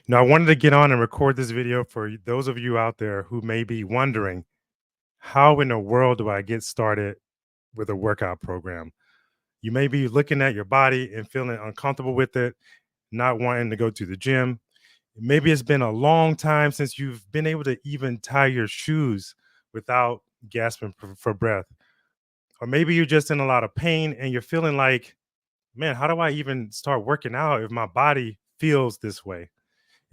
Now, I wanted to get on and record this video for those of you out there who may be wondering, how in the world do I get started with a workout program? You may be looking at your body and feeling uncomfortable with it, not wanting to go to the gym. Maybe it's been a long time since you've been able to even tie your shoes without gasping for breath. Or maybe you're just in a lot of pain and you're feeling like, man, how do I even start working out if my body feels this way?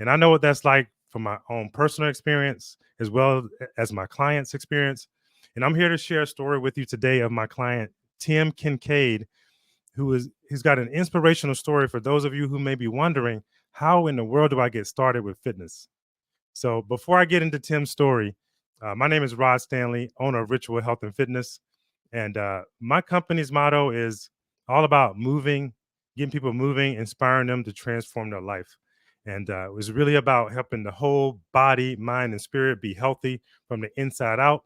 And I know what that's like from my own personal experience as well as my client's experience. And I'm here to share a story with you today of my client, Tim Kinkade, who's got an inspirational story for those of you who may be wondering, how in the world do I get started with fitness? So before I get into Tim's story, my name is Rod Stanley, owner of Ritual Health and Fitness. And my company's motto is all about moving, getting people moving, inspiring them to transform their life. And it was really about helping the whole body, mind, and spirit be healthy from the inside out.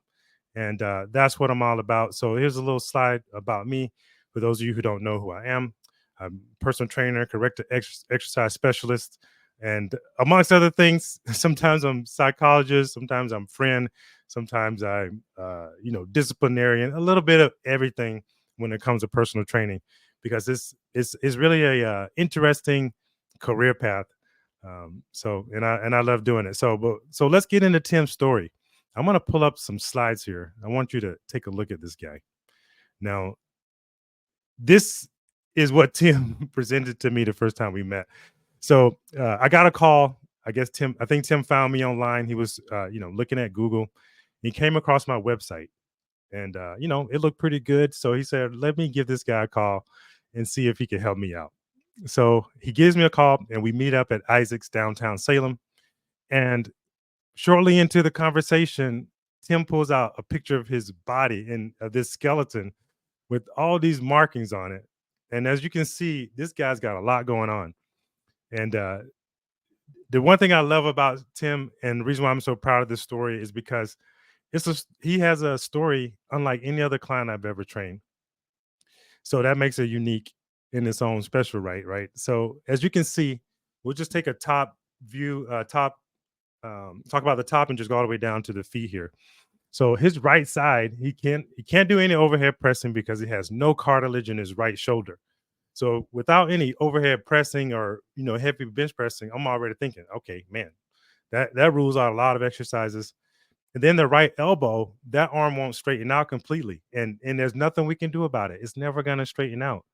And that's what I'm all about. So here's a little slide about me for those of you who don't know who I am. I'm a personal trainer, corrective exercise specialist, and amongst other things, sometimes I'm psychologist, sometimes I'm friend, sometimes I'm disciplinarian, a little bit of everything when it comes to personal training, because it's really a interesting career path. And I love doing it. So let's get into Tim's story. I'm gonna pull up some slides here. I want you to take a look at this guy. Now, this is what Tim presented to me the first time we met. So I got a call. I think Tim found me online. He was, looking at Google. He came across my website, and it looked pretty good. So he said, "Let me give this guy a call and see if he can help me out." So he gives me a call, and we meet up at Isaac's downtown Salem. And shortly into the conversation, Tim pulls out a picture of his body and this skeleton with all these markings on it. And as you can see, this guy's got a lot going on. And the one thing I love about Tim, and the reason why I'm so proud of this story, is because he has a story unlike any other client I've ever trained. So that makes it unique in its own special right. So as you can see, we'll just take a top view, talk about the top and just go all the way down to the feet here. So his right side, he can't do any overhead pressing because he has no cartilage in his right shoulder. So without any overhead pressing or heavy bench pressing, I'm already thinking, okay, man, that rules out a lot of exercises. And then the right elbow, that arm won't straighten out completely, and there's nothing we can do about it. It's never going to straighten out.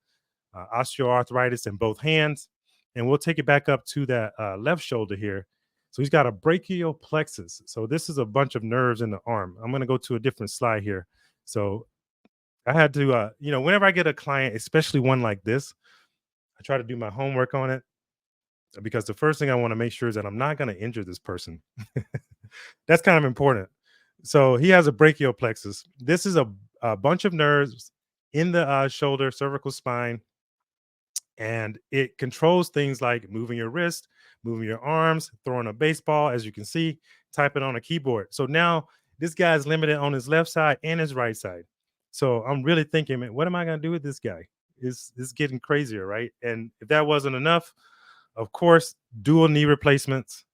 Osteoarthritis in both hands, and we'll take it back up to that left shoulder here. So he's got a brachial plexus. So this is a bunch of nerves in the arm. I'm going to go to a different slide here. So I had to, whenever I get a client, especially one like this, I try to do my homework on it because the first thing I want to make sure is that I'm not going to injure this person. That's kind of important. So he has a brachial plexus. This is a bunch of nerves in the shoulder, cervical spine, and it controls things like moving your wrist, moving your arms, throwing a baseball, as you can see, typing on a keyboard. So now this guy's limited on his left side and his right side. So I'm really thinking, man, what am I going to do with this guy? It's getting crazier, right? And if that wasn't enough, of course, dual knee replacements,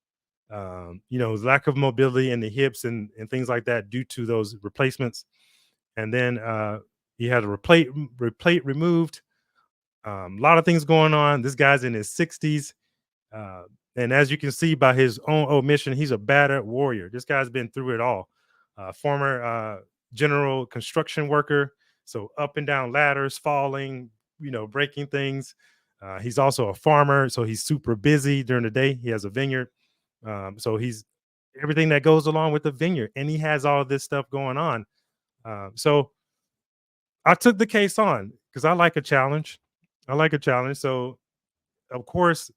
lack of mobility in the hips and things like that due to those replacements. And then he had a replate removed. A lot of things going on. This guy's in his 60s. And as you can see by his own omission, he's a battered warrior. This guy's been through it all. Former general construction worker. So up and down ladders, falling, breaking things. He's also a farmer. So he's super busy during the day. He has a vineyard. So he's everything that goes along with the vineyard. And he has all this stuff going on. So I took the case on because I like a challenge. So, of course,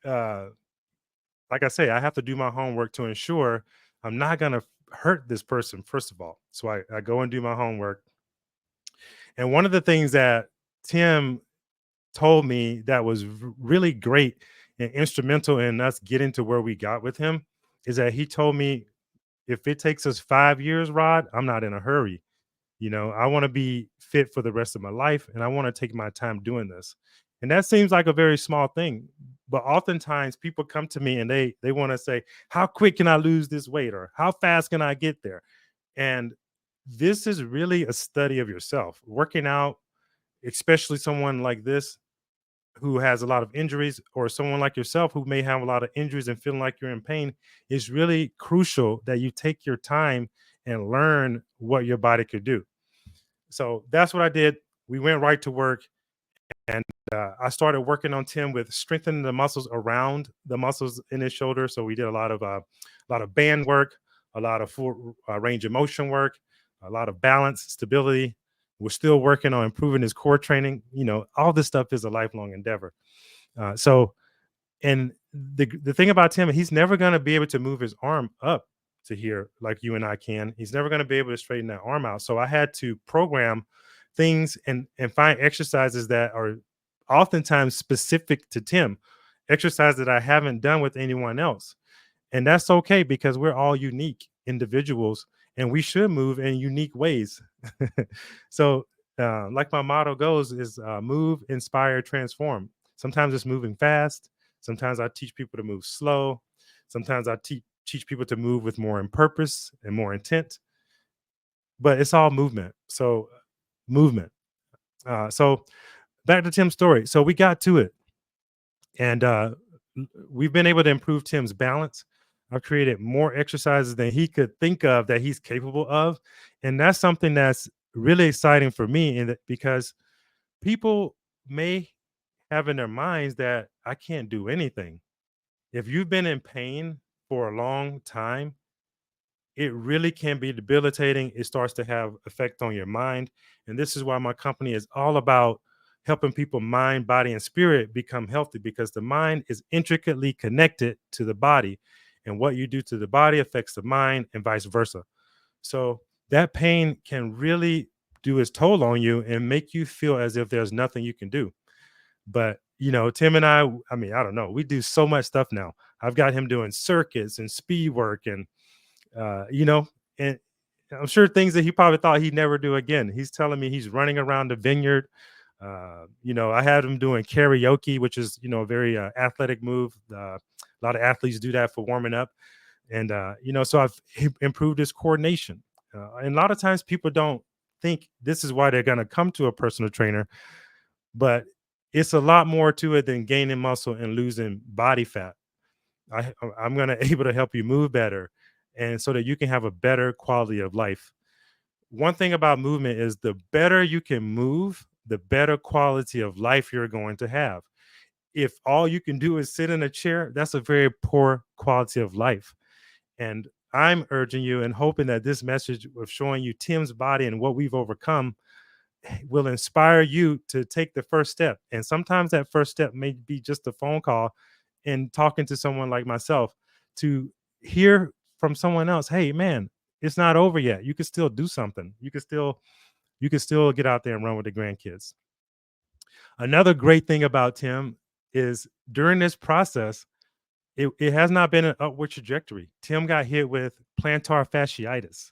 uh, like I say, I have to do my homework to ensure I'm not going to hurt this person, first of all. So I go and do my homework. And one of the things that Tim told me that was really great and instrumental in us getting to where we got with him is that he told me, if it takes us 5 years, Rod, I'm not in a hurry. I want to be fit for the rest of my life, and I want to take my time doing this. And that seems like a very small thing, But oftentimes people come to me and they want to say, how quick can I lose this weight, or how fast can I get there? And this is really a study of yourself. Working out, especially someone like this who has a lot of injuries, or someone like yourself who may have a lot of injuries and feeling like you're in pain, is really crucial that you take your time and learn what your body could do. So that's what I did. We went right to work, and I started working on Tim with strengthening the muscles around the muscles in his shoulder. So we did a lot of band work, a lot of full range of motion work, a lot of balance, stability. We're still working on improving his core training. All this stuff is a lifelong endeavor. So and the thing about Tim, he's never going to be able to move his arm up to here like you and I can. He's never going to be able to straighten that arm out. So I had to program things and find exercises that are oftentimes specific to Tim, exercise that I haven't done with anyone else. And that's okay, because we're all unique individuals and we should move in unique ways. So like my motto goes is move, inspire, transform. Sometimes it's moving fast. Sometimes I teach people to move slow. Sometimes I teach people to move with more in purpose and more intent, but it's all movement. So movement. So back to Tim's story. So we got to it, and we've been able to improve Tim's balance. I've created more exercises than he could think of that he's capable of, and that's something that's really exciting for me. Because people may have in their minds that I can't do anything. If you've been in pain for a long time, it really can be debilitating. It starts to have effect on your mind. And this is why my company is all about helping people mind, body, and spirit become healthy, because the mind is intricately connected to the body. And what you do to the body affects the mind and vice versa. So that pain can really do its toll on you and make you feel as if there's nothing you can do. But Tim and I mean, I don't know, we do so much stuff now. I've got him doing circuits and speed work, and uh, you know, and I'm sure things that he probably thought he'd never do again. He's telling me he's running around the vineyard. I had him doing karaoke, which is, a very athletic move. A lot of athletes do that for warming up. And, so I've improved his coordination. And a lot of times people don't think this is why they're going to come to a personal trainer, but it's a lot more to it than gaining muscle and losing body fat. I'm going to able to help you move better, and so that you can have a better quality of life. One thing about movement is the better you can move, the better quality of life you're going to have. If all you can do is sit in a chair, that's a very poor quality of life. And I'm urging you and hoping that this message of showing you Tim's body and what we've overcome will inspire you to take the first step. And sometimes that first step may be just a phone call and talking to someone like myself, to hear from someone else, hey man, it's not over yet. You can still do something. You can still get out there and run with the grandkids. Another great thing about Tim is during this process, it has not been an upward trajectory. Tim got hit with plantar fasciitis.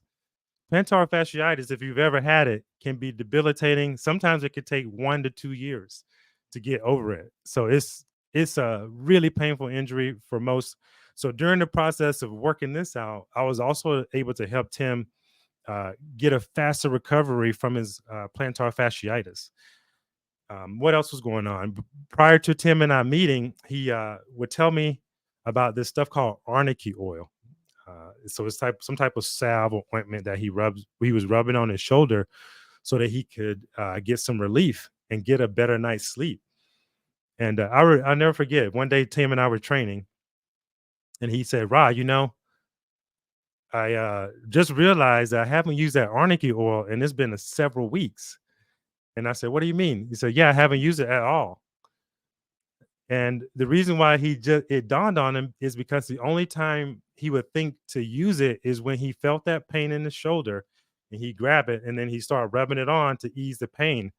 Plantar fasciitis, if you've ever had it, can be debilitating. Sometimes it could take 1 to 2 years to get over it. So it's a really painful injury for most. So during the process of working this out, I was also able to help Tim get a faster recovery from his plantar fasciitis. What else was going on? Prior to Tim and I meeting, he would tell me about this stuff called arnica oil. So it's some type of salve or ointment that he was rubbing on his shoulder so that he could get some relief and get a better night's sleep. And I'll never forget, one day Tim and I were training, and he said, Rod, I just realized that I haven't used that arnica oil and it's been several weeks. And I said, what do you mean? He said, yeah, I haven't used it at all. And the reason why it dawned on him is because the only time he would think to use it is when he felt that pain in his shoulder, and he grab it and then he started rubbing it on to ease the pain.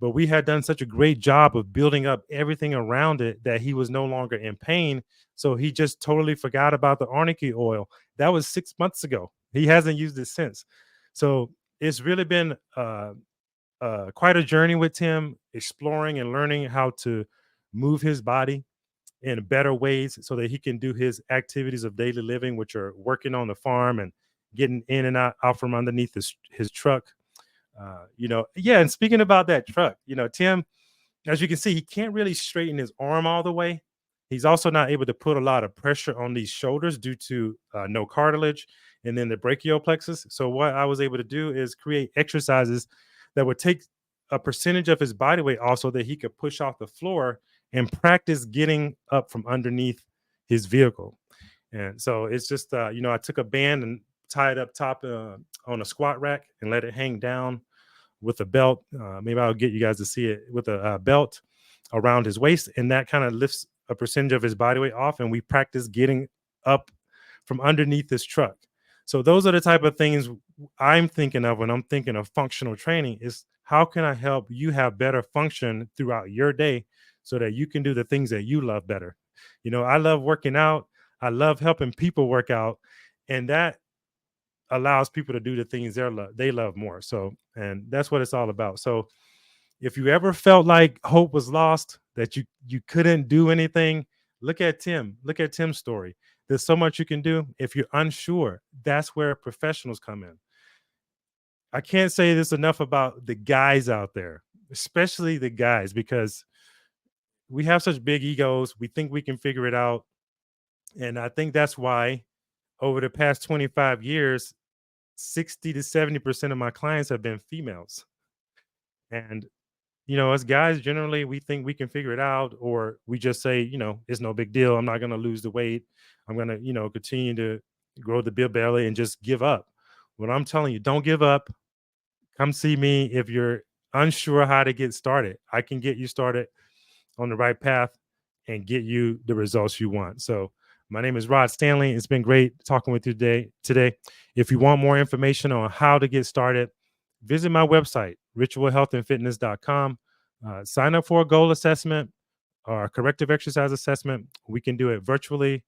But we had done such a great job of building up everything around it that he was no longer in pain. So he just totally forgot about the arnica oil. That was 6 months ago. He hasn't used it since. So it's really been quite a journey with Tim, exploring and learning how to move his body. in better ways so that he can do his activities of daily living, which are working on the farm and getting in and out from underneath his truck. Yeah. And speaking about that truck, Tim, as you can see, he can't really straighten his arm all the way. He's also not able to put a lot of pressure on these shoulders due to no cartilage and then the brachial plexus. So, what I was able to do is create exercises that would take a percentage of his body weight also that he could push off the floor and practice getting up from underneath his vehicle. And so it's just, I took a band and tied up top on a squat rack and let it hang down with a belt. Maybe I'll get you guys to see it with a belt around his waist, and that kind of lifts a percentage of his body weight off. And we practice getting up from underneath this truck. So those are the type of things I'm thinking of when I'm thinking of functional training. Is how can I help you have better function throughout your day so that you can do the things that you love better. I love working out. I love helping people work out, and that allows people to do the things they love more. So, and that's what it's all about. So, if you ever felt like hope was lost, that you couldn't do anything, look at Tim. Look at Tim's story. There's so much you can do. If you're unsure, that's where professionals come in. I can't say this enough about the guys out there, especially the guys, because we have such big egos. We think we can figure it out. And I think that's why over the past 25 years, 60 to 70% of my clients have been females. And, as guys, generally, we think we can figure it out, or we just say, it's no big deal. I'm not going to lose the weight. I'm going to, continue to grow the beer belly and just give up. What I'm telling you, don't give up. Come see me if you're unsure how to get started. I can get you started on the right path and get you the results you want. So, my name is Rod Stanley. It's been great talking with you today. If you want more information on how to get started, visit my website, ritualhealthandfitness.com. Sign up for a goal assessment or a corrective exercise assessment. We can do it virtually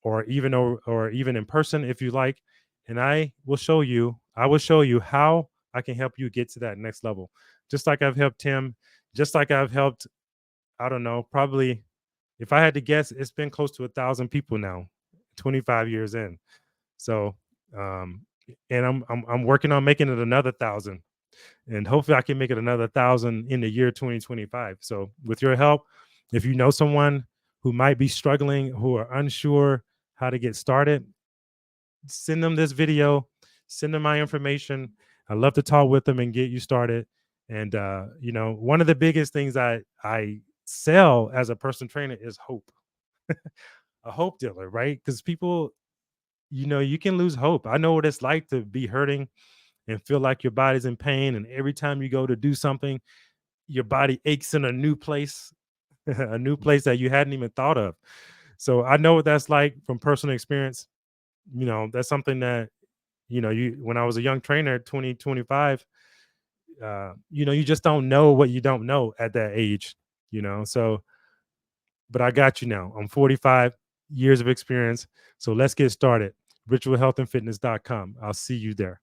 or even in person if you like. And I will show you how I can help you get to that next level. Just like I've helped Tim, just like I've helped, I don't know, probably, if I had to guess, it's been close to 1,000 people now, 25 years in. So, um, and I'm working on making it another 1,000, and hopefully I can make it another 1,000 in the year 2025. So, with your help, if you know someone who might be struggling, who are unsure how to get started, send them this video, send them my information. I love to talk with them and get you started. And one of the biggest things I sell as a personal trainer is hope. A hope dealer, right? Because people, you can lose hope. I know what it's like to be hurting and feel like your body's in pain. And every time you go to do something, your body aches in a new place, a new place that you hadn't even thought of. So I know what that's like from personal experience. That's something that, when I was a young trainer, 2025, you just don't know what you don't know at that age. So, but I got you now. I'm 45 years of experience. So let's get started. Ritualhealthandfitness.com. I'll see you there.